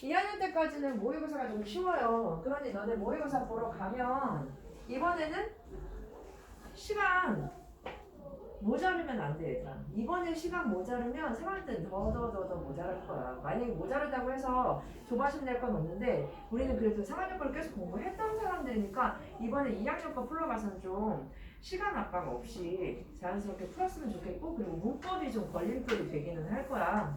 2학년 때까지는 모의고사가 좀 쉬워요. 그러니 너네 모의고사 보러 가면 이번에는 시간 모자르면 안 돼, 얘들아. 이번에 시간 모자르면 3학년 때는 더 모자랄 거야. 만약에 모자르다고 해서 조바심 낼 건 없는데 우리는 그래도 3학년 거를 계속 공부했던 사람들이니까 이번에 2학년 거 풀러가서는 좀 시간 압박 없이 자연스럽게 풀었으면 좋겠고, 그리고 문법이 좀 걸림돌이 되기는 할 거야.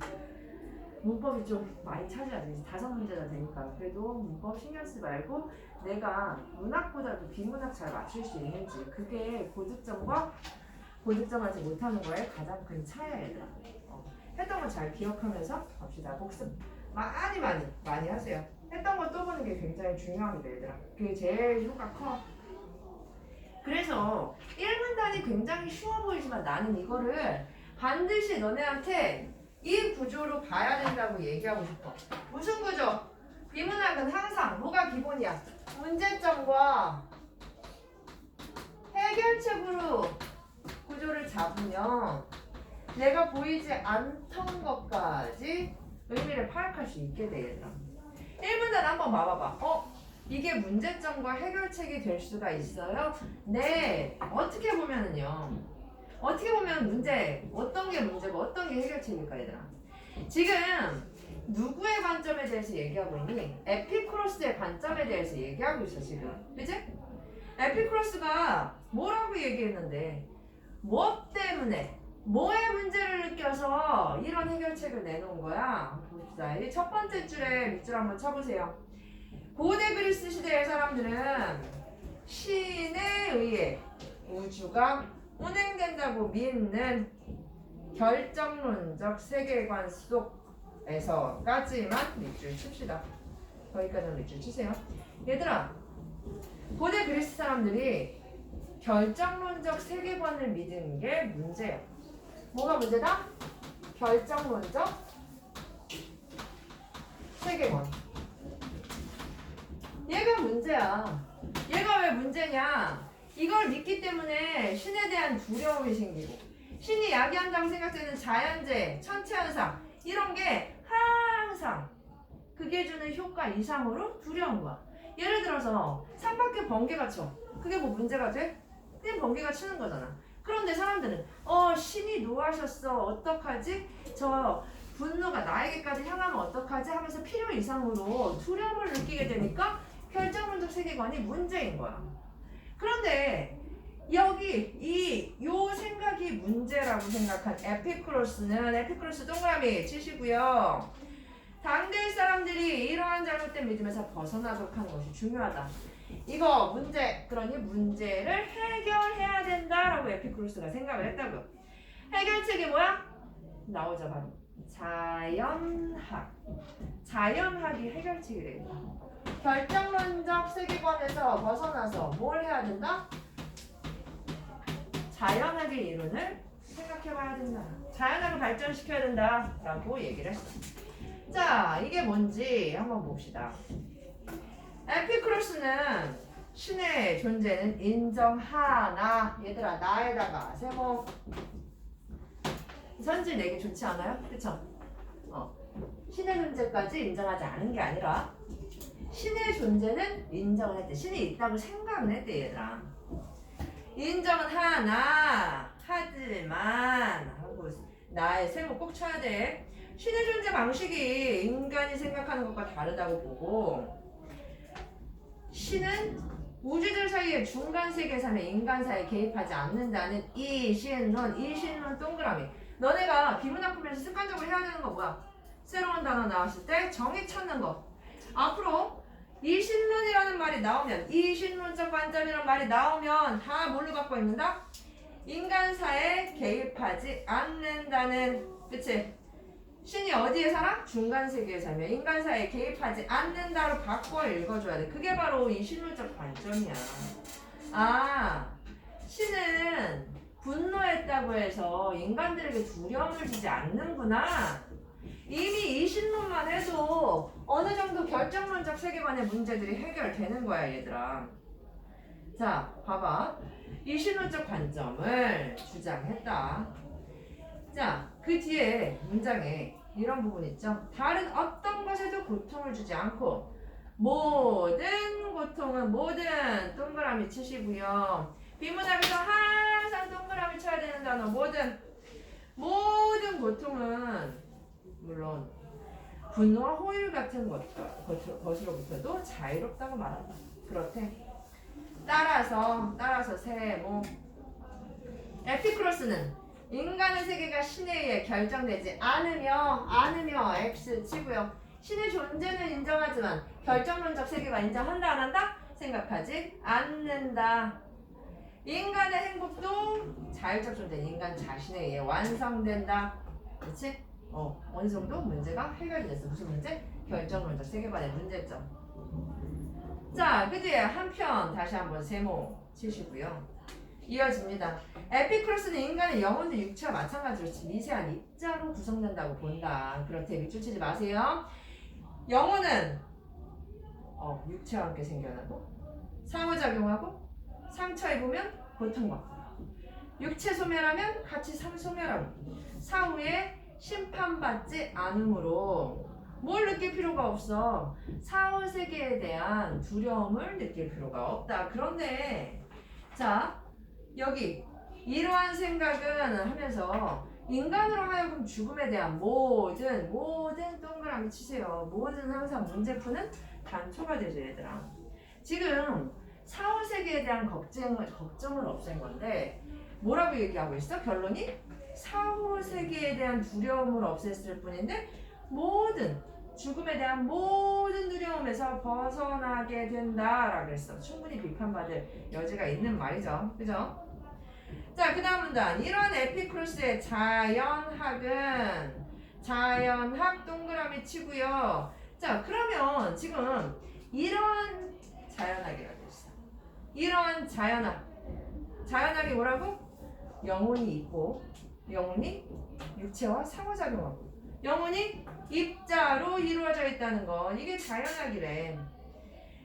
문법이 좀 많이 차지하지. 5문제나 되니까. 그래도 문법 신경 쓰지 말고 내가 문학보다도 비문학 잘 맞출 수 있는지, 그게 고득점과 고득점하지 못하는 거에 가장 큰 차이야, 얘들아. 했던 거 잘 기억하면서 갑시다. 복습 많이 하세요. 했던 거 또 보는 게 굉장히 중요합니다, 얘들아. 그게 제일 효과 커. 그래서 1문단이 굉장히 쉬워 보이지만 나는 이거를 반드시 너네한테 이 구조로 봐야 된다고 얘기하고 싶어. 무슨 구조? 비문학은 항상 뭐가 기본이야? 문제점과 해결책으로 구조를 잡으면 내가 보이지 않던 것까지 의미를 파악할 수 있게 돼, 얘들아. 1문단 한번 봐봐봐. 이게 문제점과 해결책이 될 수가 있어요? 네. 어떻게 보면은요. 어떻게 보면 문제, 어떤 게 문제고 어떤 게 해결책일까, 얘들아? 지금 누구의 관점에 대해서 얘기하고 있니? 에피쿠로스의 관점에 대해서 얘기하고 있어, 지금. 그치? 에피쿠로스가 뭐라고 얘기했는데, 뭐 때문에, 뭐의 문제를 느껴서 이런 해결책을 내놓은 거야? 봅시다. 이 첫 번째 줄에 밑줄 한번 쳐보세요. 고대 그리스 시대의 사람들은 신에 의해 우주가 운행된다고 믿는 결정론적 세계관 속에서까지만 밑줄 칩시다. 거기까지는 밑줄 치세요. 얘들아, 고대 그리스 사람들이 결정론적 세계관을 믿은 게 문제야. 뭐가 문제다? 결정론적 세계관. 얘가 문제야. 얘가 왜 문제냐? 이걸 믿기 때문에 신에 대한 두려움이 생기고, 신이 야기한다고 생각되는 자연재해, 천체현상, 이런 게 항상 그게 주는 효과 이상으로 두려운 거야. 예를 들어서 산밖에 번개가 쳐. 그게 뭐 문제가 돼? 그냥 번개가 치는 거잖아. 그런데 사람들은 신이 노하셨어, 어떡하지? 저 분노가 나에게까지 향하면 어떡하지? 하면서 필요 이상으로 두려움을 느끼게 되니까 결정론적 세계관이 문제인 거야. 그런데 여기 요 생각이 문제라고 생각한 에피쿠로스 동그라미 치시고요. 당대 사람들이 이러한 잘못된 믿음에서 벗어나도록 하는 것이 중요하다. 이거 문제, 그러니 문제를 해결해야 된다라고 에피쿠로스가 생각을 했다고요. 해결책이 뭐야? 나오죠, 바로. 자연학이 해결책이 되겠다. 결정론적 세계관에서 벗어나서 뭘 해야 된다? 자연학의 이론을 생각해봐야 된다. 자연학을 발전시켜야 된다 라고 얘기를 했어. 자, 이게 뭔지 한번 봅시다. 에피쿠로스는 신의 존재는 인정하나, 얘들아, 나에다가 세모. 선지 내기 좋지 않아요? 그쵸? 신의 존재까지 인정하지 않은 게 아니라 신의 존재는 인정을 했대. 신이 있다고 생각은 했대, 얘들아. 인정은 하나, 하지만 하고 나의 세모 꼭 쳐야 돼. 신의 존재 방식이 인간이 생각하는 것과 다르다고 보고, 신은 우주들 사이의 중간 세계에서는 인간 사이에 개입하지 않는다는 이신론 동그라미. 너네가 비문학 풀면서 습관적으로 해야 되는 거 뭐야? 새로운 단어 나왔을 때 정의 찾는 거. 앞으로 이신론이라는 말이 나오면, 이신론적 관점이라는 말이 나오면 다 뭘로 갖고 있는다? 인간사에 개입하지 않는다는, 그치? 신이 어디에 살아? 중간세계에 살며 인간사에 개입하지 않는다로 바꿔 읽어줘야 돼. 그게 바로 이신론적 관점이야. 신은 분노했다고 해서 인간들에게 두려움을 주지 않는구나. 이미 이신론만 해도 어느 정도 결정론적 세계관의 문제들이 해결되는 거야, 얘들아. 자, 봐봐. 이신론적 관점을 주장했다. 자, 그 뒤에 문장에 이런 부분 있죠. 다른 어떤 것에도 고통을 주지 않고 모든 고통은 모든 동그라미 치시고요. 비문학에서 항상 동그라미 쳐야 되는 단어 모든 고통은 물론 분노와 호의 같은 것으로부터도 자유롭다고 말한다. 그렇대. 따라서 세모 에피크로스는 인간의 세계가 신에 의해 결정되지 않으며 X 치고요. 신의 존재는 인정하지만 결정론적 세계가 인정한다 안 한다? 생각하지 않는다. 인간의 행복도 자율적 존재인 인간 자신에 의해 완성된다. 그렇지? 어느 정도 문제가 해결이 됐어. 무슨 문제? 결정론적 세계관의 문제점. 자, 그 뒤에 한편 다시 한번 세모 치시고요. 이어집니다. 에피크로스는 인간의 영혼도 육체와 마찬가지로 미세한 입자로 구성된다고 본다. 그렇대. 밑줄 치지 마세요. 영혼은 육체와 함께 생겨나고 상호작용하고 상처 입으면 고통받고 육체 소멸하면 같이 소멸하고 사후에 심판받지 않으므로 뭘 느낄 필요가 없어. 사후 세계에 대한 두려움을 느낄 필요가 없다. 그런데 자 여기 이러한 생각은 하면서 인간으로 하여금 죽음에 대한 모든 동그라미 치세요. 모든 항상 문제 푸는 단초가 되죠, 얘들아. 지금 사후 세계에 대한 걱정을 없앤 건데 뭐라고 얘기하고 있어? 결론이 사후 세계에 대한 두려움을 없앴을 뿐인데 죽음에 대한 모든 두려움에서 벗어나게 된다라고 그랬어. 충분히 비판받을 여지가 있는 말이죠. 그죠? 자, 그 다음 문단. 이런 에피크로스의 자연학 동그라미 치고요. 자, 그러면 지금 이런 자연학이라고 했어. 이런 자연학이 뭐라고? 영혼이 있고 영혼이 육체와 상호작용하고 영혼이 입자로 이루어져 있다는 거. 이게 자연학이래.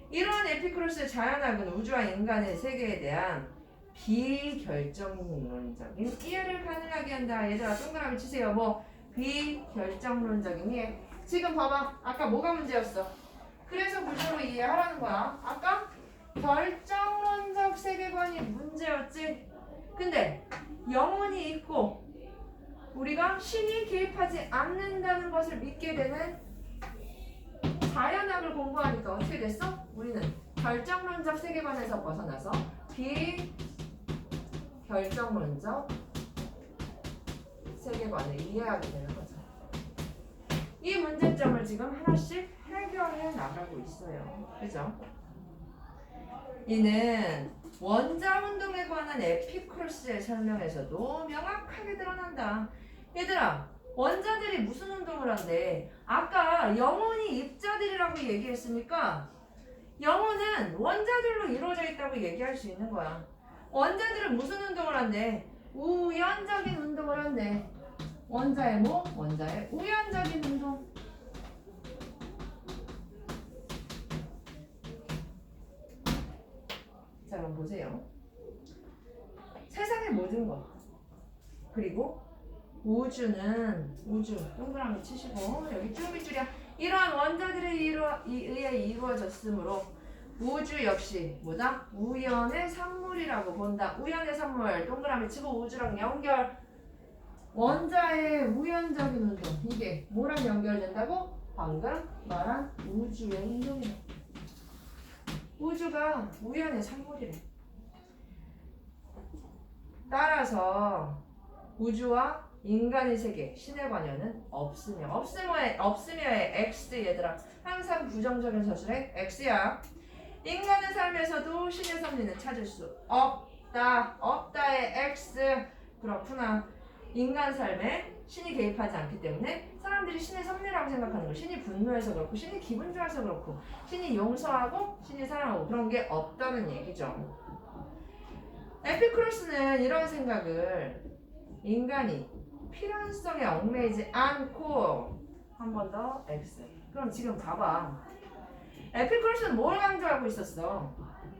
이러한 에피크로스의 자연학은 우주와 인간의 세계에 대한 비결정론적인 이해를 가능하게 한다. 얘들아 동그라미 치세요. 비결정론적인 이해. 지금 봐봐. 아까 뭐가 문제였어? 그래서 구조로 이해하라는 거야. 아까 결정론적 세계관이 문제였지. 근데 영혼이 있고 우리가 신이 개입하지 않는다는 것을 믿게 되는 자연학을 공부하니까 어떻게 됐어? 우리는 결정론적 세계관에서 벗어나서 비결정론적 세계관을 이해하게 되는 거죠. 이 문제점을 지금 하나씩 해결해 나가고 있어요. 그죠? 이는 원자 운동에 관한 에피크로스의 설명에서도 명확하게 드러난다. 얘들아, 원자들이 무슨 운동을 한대? 아까 영혼이 입자들이라고 얘기했으니까 영혼은 원자들로 이루어져 있다고 얘기할 수 있는 거야. 원자들은 무슨 운동을 한대? 우연적인 운동을 한대. 원자의 우연적인 운동. 자, 그럼 보세요. 세상의 모든 것 그리고 우주 동그라미 치시고 여기 쭉 밑줄이야. 이러한 원자들에 의해 이루어졌으므로 우주 역시 뭐다? 우연의 산물이라고 본다. 우연의 산물 동그라미 치고 우주랑 연결. 원자의 우연적인 운동 이게 뭐랑 연결된다고? 방금 말한 우주의 운동이다. 우주가 우연의 산물이래. 따라서 우주와 인간의 세계, 신의 관여는 없으며의 X 얘들아. 항상 부정적인 서술에 X야. 인간의 삶에서도 신의 섭리는 찾을 수 없다의 X. 그렇구나. 인간 삶에 신이 개입하지 않기 때문에 사람들이 신의 섭리라고 생각하는 거. 신이 분노해서 그렇고 신이 기분 좋아서 그렇고 신이 용서하고 신이 사랑하고 그런 게 없다는 얘기죠. 에피크로스는 이런 생각을 인간이 필연성에 얽매이지 않고 한 번 더 X. 그럼 지금 봐봐. 에피크로스는 뭘 강조하고 있었어?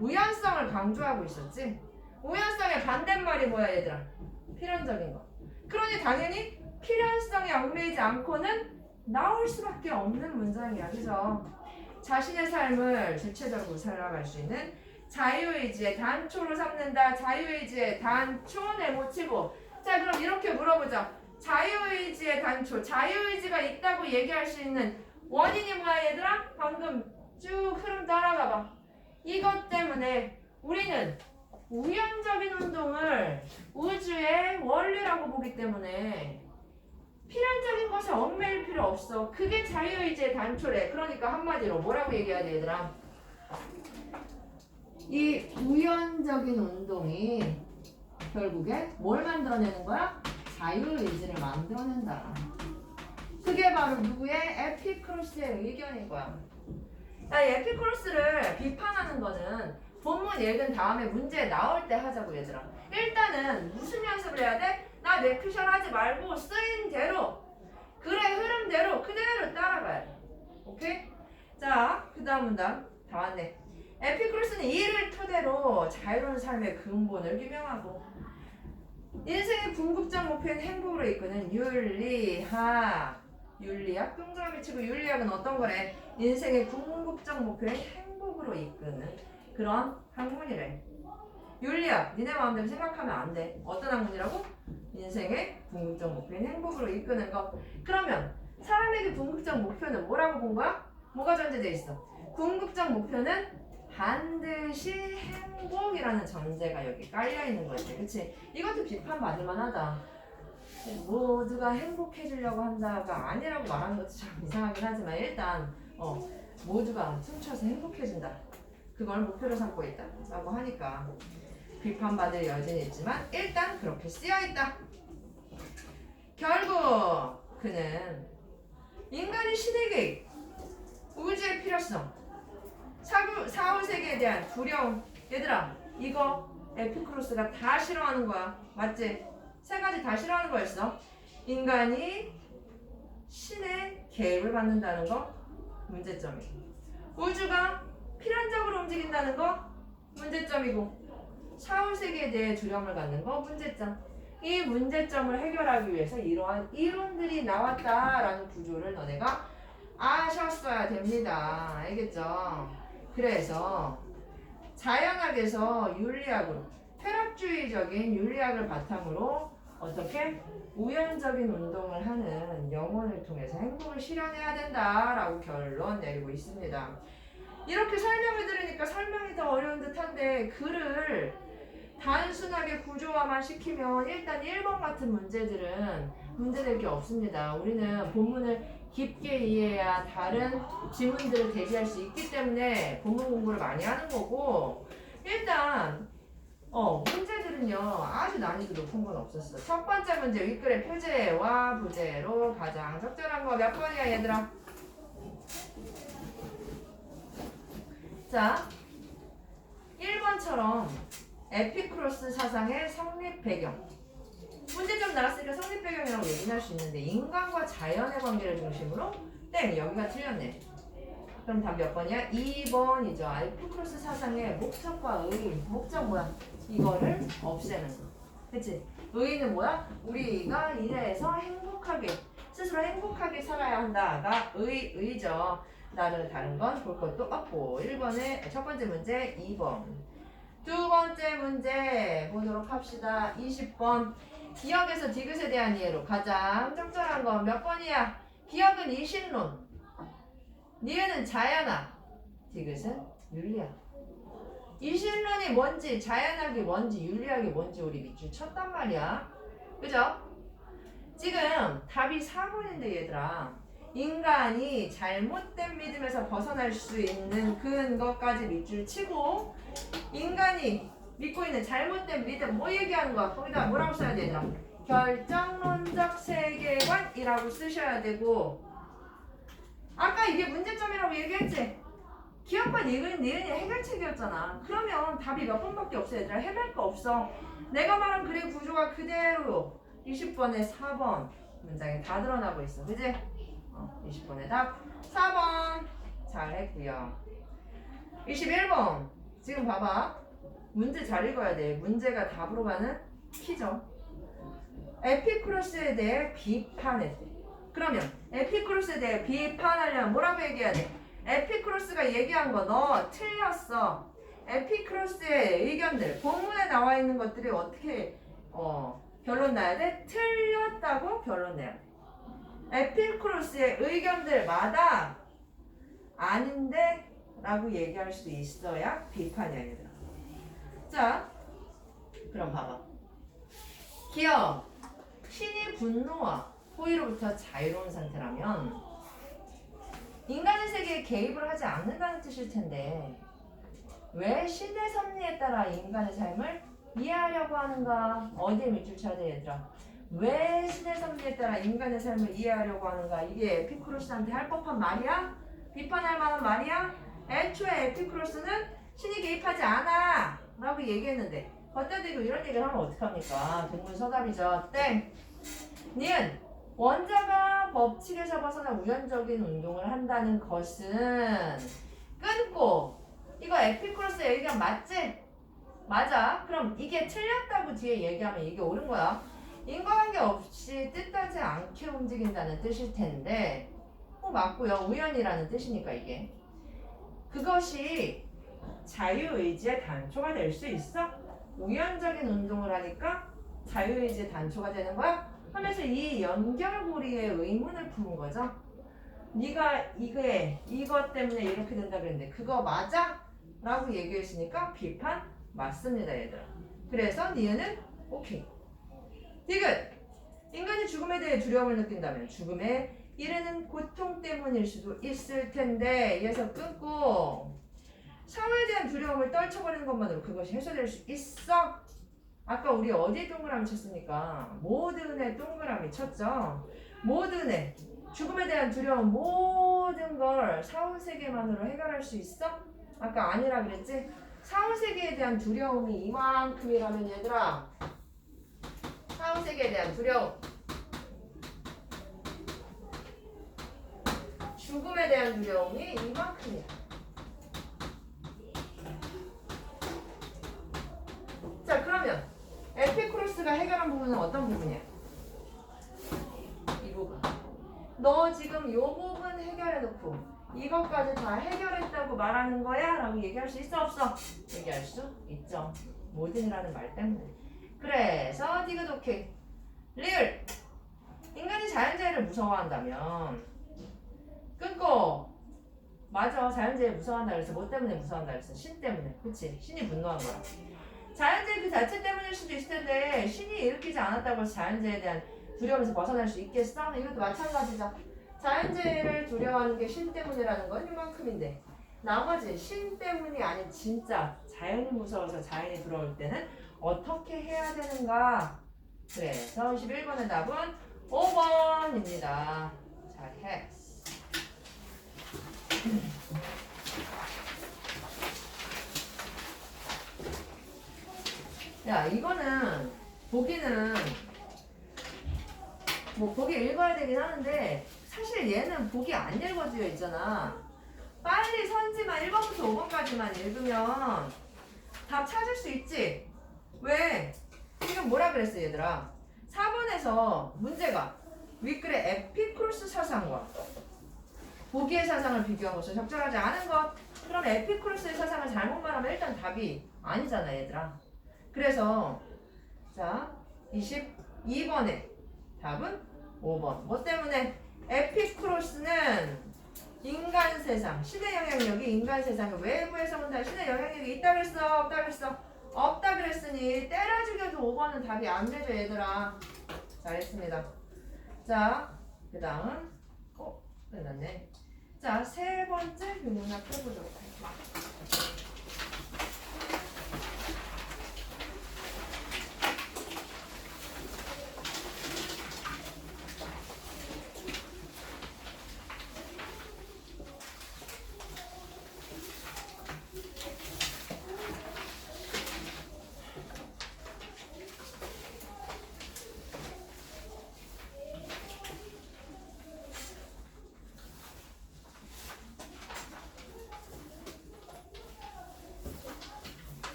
우연성을 강조하고 있었지. 우연성의 반대말이 뭐야 얘들아? 필연적인 거. 그러니 당연히 필연성이 얽매이지 않고는 나올 수밖에 없는 문장이야. 그죠? 자신의 삶을 주체적으로 살아갈 수 있는 자유의지의 단초로 삼는다. 자유의지의 단초 네모치고. 자, 그럼 이렇게 물어보자. 자유의지의 단초, 자유의지가 있다고 얘기할 수 있는 원인이 뭐야 얘들아? 방금 쭉 흐름 따라가 봐. 이것 때문에 우리는 우연적인 운동을 우주의 원리라고 보기 때문에 필연적인 것에 얽매일 필요 없어. 그게 자유의지의 단초래. 그러니까 한마디로 뭐라고 얘기해야 돼 얘들아? 이 우연적인 운동이 결국에 뭘 만들어내는 거야? 자유의지를 만들어낸다. 그게 바로 누구의? 에피크로스의 의견인 거야. 이 에피크로스를 비판하는 거는 본문 읽은 다음에 문제 나올 때 하자고 얘들아. 일단은 무슨 연습을 해야 돼? 나 레크션 하지 말고 쓰인 대로 글의 흐름대로 그대로 따라가야 돼. 오케이? 자, 그 다음 문단 다 왔네. 에피크로스는 이를 토대로 자유로운 삶의 근본을 규명하고 인생의 궁극적 목표인 행복으로 이끄는 윤리학 동그라미 치고 윤리학은 어떤 거래? 인생의 궁극적 목표인 행복으로 이끄는 그런 학문이래. 윤리학 니네 마음대로 생각하면 안 돼. 어떤 학문이라고? 인생의 궁극적 목표인 행복으로 이끄는 것. 그러면 사람에게 궁극적 목표는 뭐라고 본 거야? 뭐가 전제돼 있어? 궁극적 목표는 반드시 행복이라는 전제가 여기 깔려 있는 거지. 그치? 이것도 비판받을 만하다. 모두가 행복해지려고 한다가 아니라고 말하는 것도 참 이상하긴 하지만 일단 모두가 춤춰서 행복해진다. 그걸 목표로 삼고 있다 라고 하니까 비판받을 여지는 있지만 일단 그렇게 쓰여있다. 결국 그는 인간의 시대계획, 우주의 필요성, 사후세계에 대한 두려움. 얘들아 이거 에피크로스가 다 싫어하는 거야. 맞지? 세 가지 다 싫어하는 거였어. 인간이 신의 개입을 받는다는 거 문제점이고, 우주가 필연적으로 움직인다는 거 문제점이고, 사후세계에 대해 두려움을 갖는 거 문제점. 이 문제점을 해결하기 위해서 이러한 이론들이 나왔다라는 구조를 너네가 아셨어야 됩니다. 알겠죠? 그래서 자연학에서 윤리학으로, 쾌락주의적인 윤리학을 바탕으로 어떻게 우연적인 운동을 하는 영혼을 통해서 행복을 실현해야 된다라고 결론 내리고 있습니다. 이렇게 설명을 들으니까 설명이 더 어려운 듯한데 글을 단순하게 구조화만 시키면 일단 1번 같은 문제들은 문제될 게 없습니다. 우리는 본문을 깊게 이해해야 다른 지문들을 대비할 수 있기 때문에 본문 공부를 많이 하는 거고, 일단 문제들은요 아주 난이도 높은 건 없었어. 첫 번째 문제 윗글의 표제와 부제로 가장 적절한 거 몇 번이야 얘들아? 자, 1번처럼 에피크로스 사상의 성립 배경. 문제점 나왔으니까 성립 배경이라고 얘기는 할 수 있는데 인간과 자연의 관계를 중심으로 땡! 여기가 틀렸네. 그럼 답 몇 번이야? 2번이죠. 에피크로스 사상의 목적과 의. 목적 뭐야? 이거를 없애는 거. 그치? 의는 뭐야? 우리가 이래서 행복하게, 스스로 행복하게 살아야 한다가 의죠. 다른 건 볼 것도 없고. 1번의 첫 번째 문제 2번. 두 번째 문제 보도록 합시다. 20번. 기억에서 디귿에 대한 이해로 가장 적절한 건 몇 번이야? 기억은 이신론, 니은은 자연학, 디귿은 윤리학. 이신론이 뭔지, 자연학이 뭔지, 윤리학이 뭔지 우리 밑줄 쳤단 말이야. 그죠? 지금 답이 4번인데 얘들아, 인간이 잘못된 믿음에서 벗어날 수 있는 근거까지 밑줄 치고, 인간이 믿고 있는 잘못된 믿음 뭐 얘기하는 거야? 거기다 뭐라고 써야 되나? 결정론적 세계관이라고 쓰셔야 되고, 아까 이게 문제점이라고 얘기했지? 기억과 니은이 해결책이었잖아. 그러면 답이 몇 번밖에 없어 얘들아. 해낼 거 없어. 내가 말한 글의 구조가 그대로 20번에 4번 문장에 다 드러나고 있어. 그지? 20번에 답 4번 잘했고요. 21번 지금 봐봐. 문제 잘 읽어야 돼. 문제가 답으로 가는 키죠. 에피쿠로스에 대해 비판했대. 그러면 에피쿠로스에 대해 비판하려면 뭐라고 얘기해야 돼? 에피쿠로스가 얘기한 거 너 틀렸어. 에피쿠로스의 의견들, 본문에 나와 있는 것들이 어떻게 결론 나야 돼? 틀렸다고 결론 내야 돼. 에피쿠로스의 의견들마다 아닌데 라고 얘기할 수 있어야 비판이야 얘들아. 자, 그럼 봐봐. 기억. 신이 분노와 호의로부터 자유로운 상태라면 인간의 세계에 개입을 하지 않는다는 뜻일 텐데 왜 신의 섭리에 따라 인간의 삶을 이해하려고 하는가? 어디에 밑줄 쳐야 돼 얘들아? 왜 신의 섭리에 따라 인간의 삶을 이해하려고 하는가? 이게 에피쿠로스한테 할 법한 말이야? 비판할 만한 말이야? 애초에 에피쿠로스는 신이 개입하지 않아 라고 얘기했는데 걷다 대고 이런 얘기를 하면 어떡합니까? 동문서답이죠. 땡! 니은 원자가 법칙에서 벗어나 우연적인 운동을 한다는 것은 끊고 이거 에피쿠로스의 의견 맞지? 맞아. 그럼 이게 틀렸다고 뒤에 얘기하면 이게 옳은 거야. 인과관계 없이 뜻하지 않게 움직인다는 뜻일 텐데 맞고요. 우연이라는 뜻이니까 이게 그것이 자유의지의 단초가 될 수 있어? 우연적인 운동을 하니까 자유의지의 단초가 되는 거야? 하면서 이 연결고리의 의문을 푸는 거죠. 네가 이것 때문에 이렇게 된다 그랬는데 그거 맞아? 라고 얘기했으니까 비판 맞습니다 얘들아. 그래서 니은은 오케이. 디귿. 인간이 죽음에 대해 두려움을 느낀다면 죽음에 이르는 고통 때문일 수도 있을 텐데 이에서 끊고 사후에 대한 두려움을 떨쳐버리는 것만으로 그것이 해소될 수 있어? 아까 우리 어디에 동그라미 쳤습니까? 모든에 동그라미 쳤죠? 모든에 죽음에 대한 두려움 모든 걸 사후 세계만으로 해결할 수 있어? 아까 아니라 그랬지? 사후 세계에 대한 두려움이 이만큼이라면 얘들아 사후 세계에 대한 두려움 죽음에 대한 두려움이 이만큼이야. 자 그러면 에피쿠로스가 해결한 부분은 어떤 부분이야? 이 부분. 너 지금 이 부분 해결해놓고 이것까지 다 해결했다고 말하는 거야? 라고 얘기할 수 있어 없어? 얘기할 수 있죠. 모든이라는 말 때문에. 그래서 디귿 오케이. 리을. 인간이 자연재해를 무서워한다면 끊고 맞아. 자연재해 무서워한다 그래서 뭐 때문에 무서워한다 그랬어? 신 때문에. 그치? 신이 분노한 거야. 자연재해 그 자체 때문일 수도 있을 텐데 신이 일으키지 않았다고 해서 자연재해에 대한 두려움에서 벗어날 수 있겠어? 이것도 마찬가지죠. 자연재해를 두려워하는 게 신 때문이라는 건 이만큼인데 나머지 신 때문이 아닌 진짜 자연이 무서워서 자연이 들어올 때는 어떻게 해야 되는가? 그래서 21번의 답은 5번입니다. 잘해. 야 이거는 보기는 뭐 보기 읽어야 되긴 하는데 사실 얘는 보기 안 읽어져 있잖아. 빨리 선지만 1번부터 5번까지만 읽으면 답 찾을 수 있지. 왜? 지금 뭐라 그랬어 얘들아? 4번에서 문제가 윗글의 에피쿠로스 사상과 보기의 사상을 비교한 것은 적절하지 않은 것. 그럼 에피쿠로스의 사상을 잘못 말하면 일단 답이 아니잖아 얘들아. 그래서 자 22번에 답은 5번. 뭐 때문에? 에피쿠로스는 인간 세상, 신의 영향력이 인간 세상의 외부에서 온다. 신의 영향력이 있다 그랬어? 없다 그랬어? 없다 그랬으니 때려 죽여도 5번은 답이 안 되죠 얘들아. 잘했습니다. 자 그 다음 끝났네. 자 세 번째 교문학 해보도록 할게요.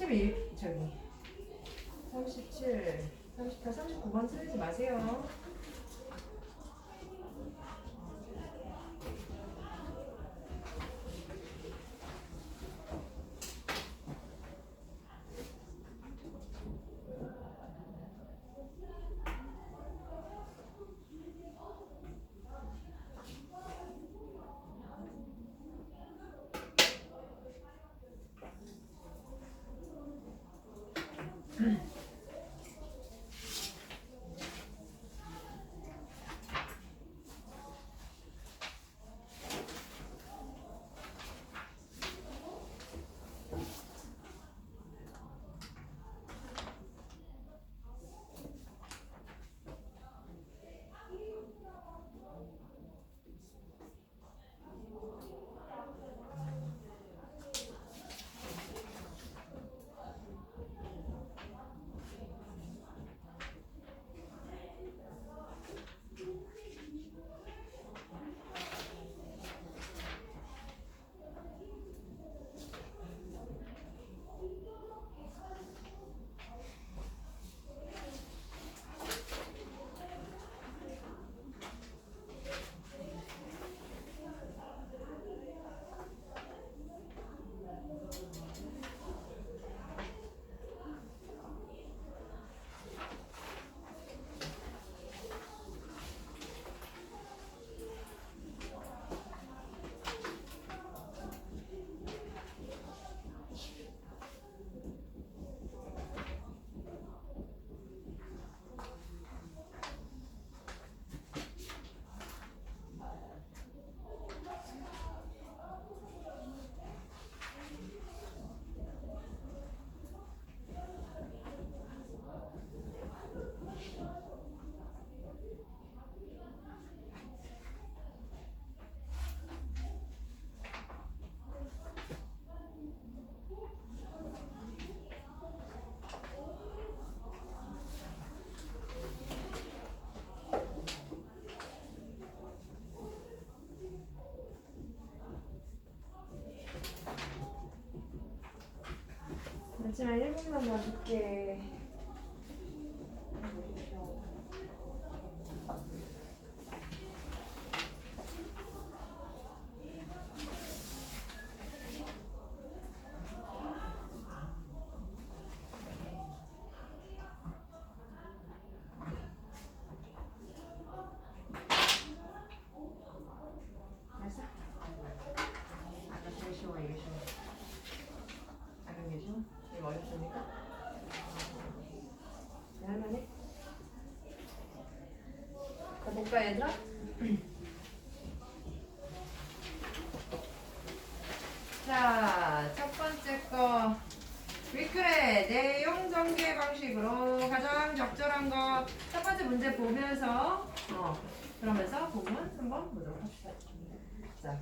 32 저기 37 38 39번 틀리지 마세요. 잠시만 1분만 놔둘게. 됐어? 아까 제일 쉬워 이게 쉬워. 작은 게 쉬워? 이거 어렵습니까? 네, 할만해? 자, 볼까 얘들아? 자, 첫 번째 거 윗글의 내용 전개 방식으로 가장 적절한 거 첫 번째 문제 보면서 그러면서 본문 한번 보도록 합시다. 자,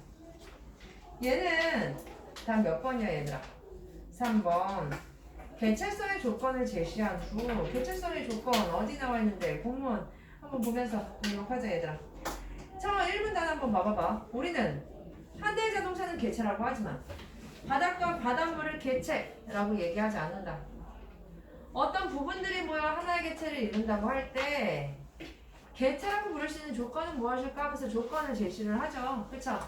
얘는 다음 몇 번이야 얘들아? 3번. 개체성의 조건을 제시한 후 개체성의 조건 어디 나와 있는데 본문 한번 보면서 등록하자 얘들아. 처음 1분 단 한번 봐봐봐. 우리는 현대 자동차는 개체라고 하지만 바닥과 바닷물을 개체라고 얘기하지 않는다. 어떤 부분들이 모여 하나의 개체를 이룬다고 할 때 개체라고 부를 수 있는 조건은 무엇일까 하면서 조건을 제시를 하죠. 그쵸?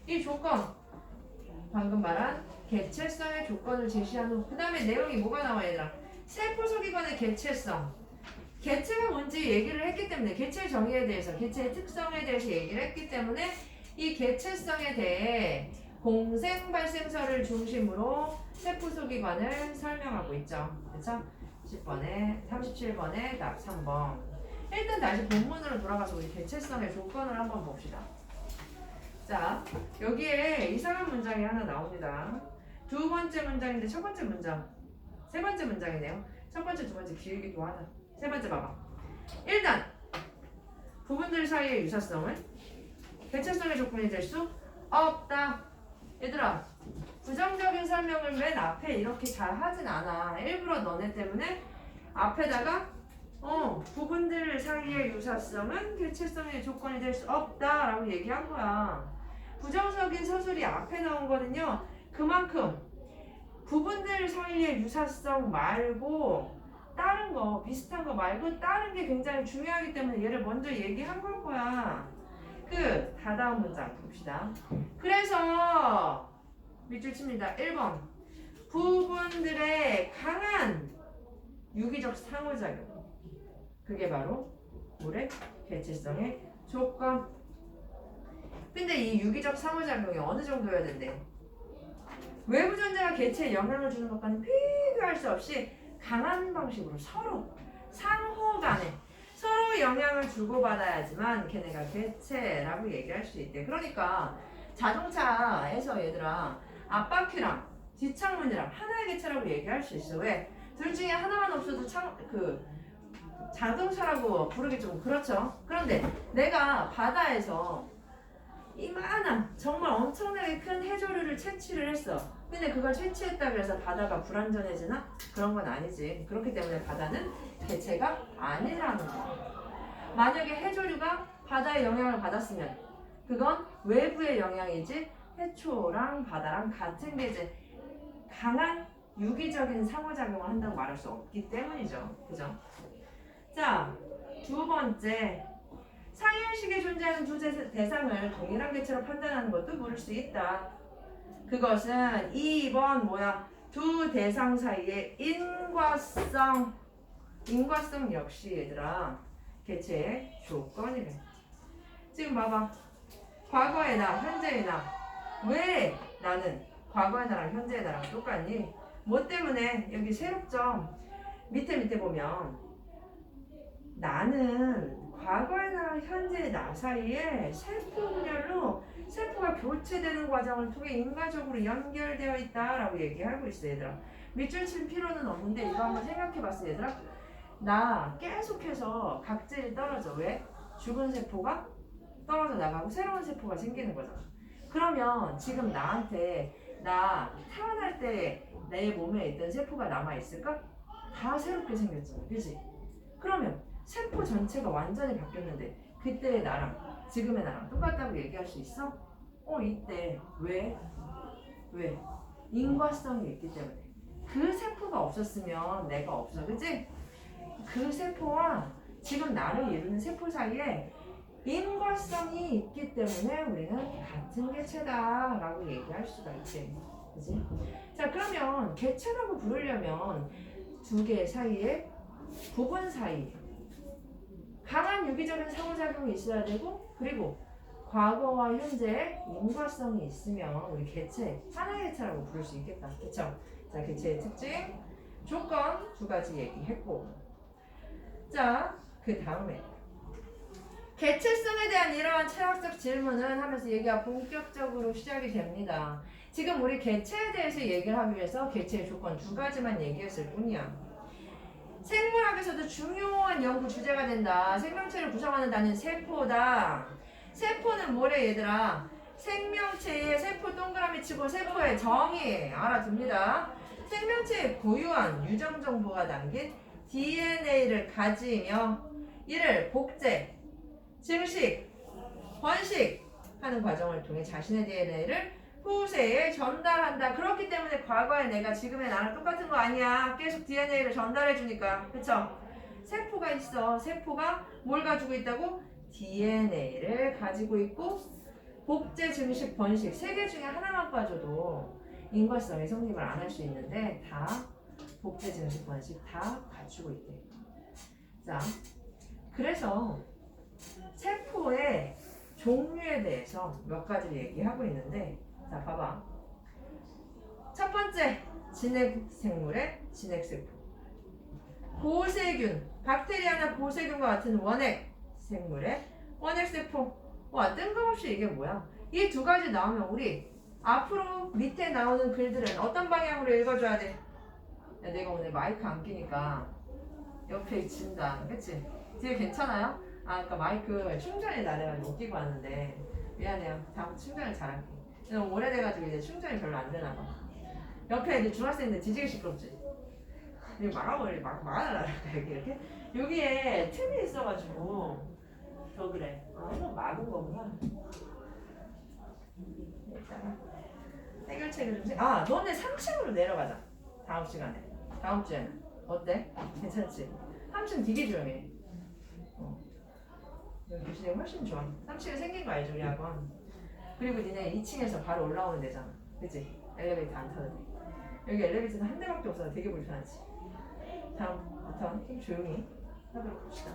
이 조건 방금 말한 개체성의 조건을 제시한 후 그 다음에 내용이 뭐가 나와 얘들아? 세포 소기관의 개체성. 개체가 뭔지 얘기를 했기 때문에 개체 정의에 대해서 개체의 특성에 대해서 얘기를 했기 때문에 이 개체성에 대해 공생 발생설을 중심으로 세포 소기관을 설명하고 있죠. 그쵸? 10번에 37번에 답 3번. 일단 다시 본문으로 돌아가서 우리 개체성의 조건을 한번 봅시다. 자, 여기에 이상한 문장이 하나 나옵니다. 두 번째 문장인데 첫 번째 문장, 세 번째 문장이네요. 첫 번째, 두 번째 길기도 하다. 세 번째 봐봐. 일단 부분들 사이의 유사성은 개체성의 조건이 될 수 없다. 얘들아, 부정적인 설명을 맨 앞에 이렇게 잘 하진 않아. 일부러 너네 때문에 앞에다가 부분들 사이의 유사성은 개체성의 조건이 될 수 없다 라고 얘기한 거야. 부정적인 서술이 앞에 나온 거는요, 그만큼 부분들 사이의 유사성 말고 다른 거, 비슷한 거 말고 다른 게 굉장히 중요하기 때문에 얘를 먼저 얘기한 걸 거야. 다다음 문장 봅시다. 그래서 밑줄 칩니다. 1번 부분들의 강한 유기적 상호작용, 그게 바로 물의 개체성의 조건. 근데 이 유기적 상호작용이 어느 정도여야 된대? 외부 존재가 개체에 영향을 주는 것과는 비교할 수 없이 강한 방식으로 서로 상호 간에 서로 영향을 주고받아야지만 걔네가 개체라고 얘기할 수 있대. 그러니까 자동차에서 얘들아 앞바퀴랑 뒷창문이랑 하나의 개체라고 얘기할 수 있어. 왜? 둘 중에 하나만 없어도 자동차라고 부르기 좀 그렇죠. 그런데 내가 바다에서 이만한 정말 엄청나게 큰 해조류를 채취를 했어. 근데 그걸 채취했다 그래서 바다가 불안전해지나? 그런 건 아니지. 그렇기 때문에 바다는 개체가 아니라는 거야. 만약에 해조류가 바다의 영향을 받았으면 그건 외부의 영향이지 해초랑 바다랑 같은 개체, 강한 유기적인 상호작용을 한다고 말할 수 없기 때문이죠. 그죠? 자, 두 번째, 상위의식에 존재하는 두 대상을 동일한 개체로 판단하는 것도 물을 수 있다. 그것은 2번 두 대상 사이의 인과성 역시 얘들아 개체의 조건이래. 지금 봐봐. 과거의 나, 현재의 나. 왜 나는 과거의 나랑 현재의 나랑 똑같니? 뭐 때문에? 여기 세롭점 밑에 보면 나는 과거의 나랑 현재의 나 사이에 세포 분열로 세포가 교체되는 과정을 통해 인과적으로 연결되어 있다라고 얘기하고 있어. 얘들아 밑줄 칠 필요는 없는데 이거 한번 생각해봤어. 얘들아 나 계속해서 각질이 떨어져. 왜? 죽은 세포가 떨어져 나가고 새로운 세포가 생기는 거잖아. 그러면 지금 나한테 나 태어날 때 내 몸에 있던 세포가 남아있을까? 다 새롭게 생겼잖아. 그치? 그러면 세포 전체가 완전히 바뀌었는데 그때의 나랑 지금의 나랑 똑같다고 얘기할 수 있어? 이때. 왜? 인과성이 있기 때문에. 그 세포가 없었으면 내가 없어. 그치? 그 세포와 지금 나를 이루는 세포 사이에 인과성이 있기 때문에 우리는 같은 개체다 라고 얘기할 수가 있지. 그치? 자, 그러면 개체라고 부르려면 두 개 사이에 부분 사이에 강한 유기적인 상호작용이 있어야 되고, 그리고 과거와 현재의 인과성이 있으면 우리 개체, 하나의 개체라고 부를 수 있겠다. 그쵸? 자, 개체의 특징, 조건 두 가지 얘기했고, 자, 그 다음에 개체성에 대한 이러한 철학적 질문은 하면서 얘기가 본격적으로 시작이 됩니다. 지금 우리 개체에 대해서 얘기를 하기 위해서 개체의 조건 두 가지만 얘기했을 뿐이야. 생물학에서도 중요한 연구 주제가 된다. 생명체를 구성하는 단위는 세포다. 세포는 뭐래 얘들아? 생명체의 세포 동그라미 치고 세포의 정의 알아둡니다. 생명체의 고유한 유전 정보가 담긴 DNA를 가지며 이를 복제, 증식, 번식하는 과정을 통해 자신의 DNA를 후세에 전달한다. 그렇기 때문에 과거의 내가 지금의 나랑 똑같은 거 아니야. 계속 DNA를 전달해 주니까. 그쵸? 세포가 있어. 세포가 뭘 가지고 있다고? DNA를 가지고 있고 복제, 증식, 번식 세 개 중에 하나만 빠져도 인과성의 성립을 안 할 수 있는데 다 복제, 증식, 번식 다 갖추고 있대. 자, 그래서 세포의 종류에 대해서 몇 가지를 얘기하고 있는데, 자, 봐봐. 첫 번째, 진핵생물의 진핵세포. 고세균, 박테리아나 고세균과 같은 원핵 생물의 원핵세포. 와, 뜬금없이 이게 뭐야? 이 두 가지 나오면 우리 앞으로 밑에 나오는 글들은 어떤 방향으로 읽어줘야 돼? 야, 내가 오늘 마이크 안 끼니까 옆에 진다. 그치? 뒤에 괜찮아요? 아까 마이크 충전이 나래가지고 못 끼고 왔는데 미안해요. 다음 충전을 잘할게. 너무 오래돼가지고 이제 충전이 별로 안 되나 봐. 옆에 이제 중학생인데 뒤지게 시끄럽지? 이거 막아달라 이렇게 여기에 틈이 있어가지고 더 그래. 이거 막은 거구나. 일단 해결책 차이가 좀 너네 3층으로 내려가자. 다음 시간에. 다음 주에는. 어때? 괜찮지? 3층 되게 조용해. 여기 교실이 훨씬 좋아. 3층에 생긴 거 알죠, 우리 학원? 그리고 니네 2층에서 바로 올라오는 데잖아. 그치? 엘리베이터 안 타도 돼. 여기 엘리베이터는 한 대밖에 없어서 되게 불편하지. 다음부터 좀 조용히 하도록 합시다.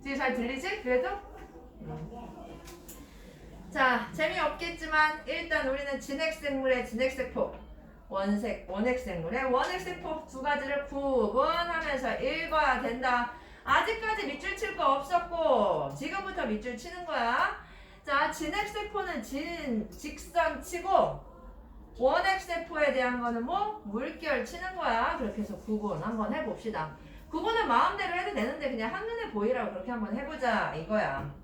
뒤에 잘 들리지? 그래도? 자, 재미없겠지만 일단 우리는 진핵생물의 진핵세포, 원핵생물의 원핵세포 두 가지를 구분하면서 읽어야 된다. 아직까지 밑줄 칠 거 없었고 지금부터 밑줄 치는 거야. 자, 진핵세포는 직선 치고 원핵세포에 대한 거는 뭐? 물결 치는 거야. 그렇게 해서 구분 한번 해봅시다. 구분은 마음대로 해도 되는데 그냥 한눈에 보이라고 그렇게 한번 해보자 이거야.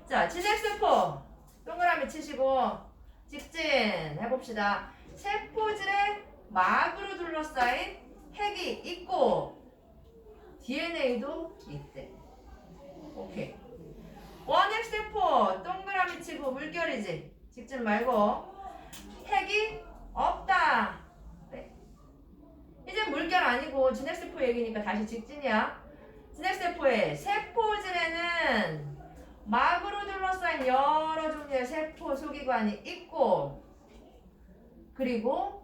자, 진핵세포 동그라미 치시고 직진 해봅시다. 세포질에 막으로 둘러싸인 핵이 있고 DNA도 있대. 오케이. 원핵세포 동그라미 치고 물결이지. 직진 말고 핵이 없다. 네. 이제 물결 아니고 진핵세포 얘기니까 다시 직진이야. 진핵세포의 세포질에는 막으로 둘러싸인 여러 종류의 세포 소기관이 있고 그리고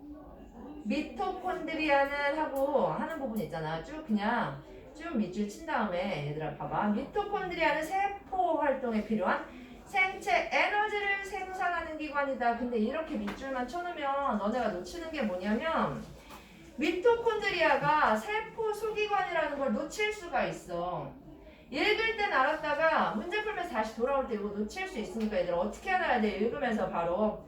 미토콘드리아는 하고 하는 부분 있잖아. 그냥 쭉 밑줄 친 다음에 얘들아 봐봐. 미토콘드리아는 세포 활동에 필요한 생체 에너지를 생산하는 기관이다. 근데 이렇게 밑줄만 쳐놓으면 너네가 놓치는 게 뭐냐면 미토콘드리아가 세포 소기관이라는 걸 놓칠 수가 있어. 읽을 땐 알았다가 문제 풀면서 다시 돌아올 때 이거 놓칠 수 있으니까 얘들아 어떻게 해놔야 돼? 읽으면서 바로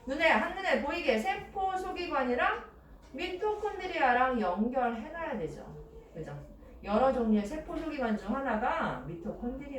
한눈에 보이게 세포 소기관이랑 미토콘드리아랑 연결해놔야 되죠. 그죠? 여러 종류의 세포 소기관 중 하나가 미토콘드리아.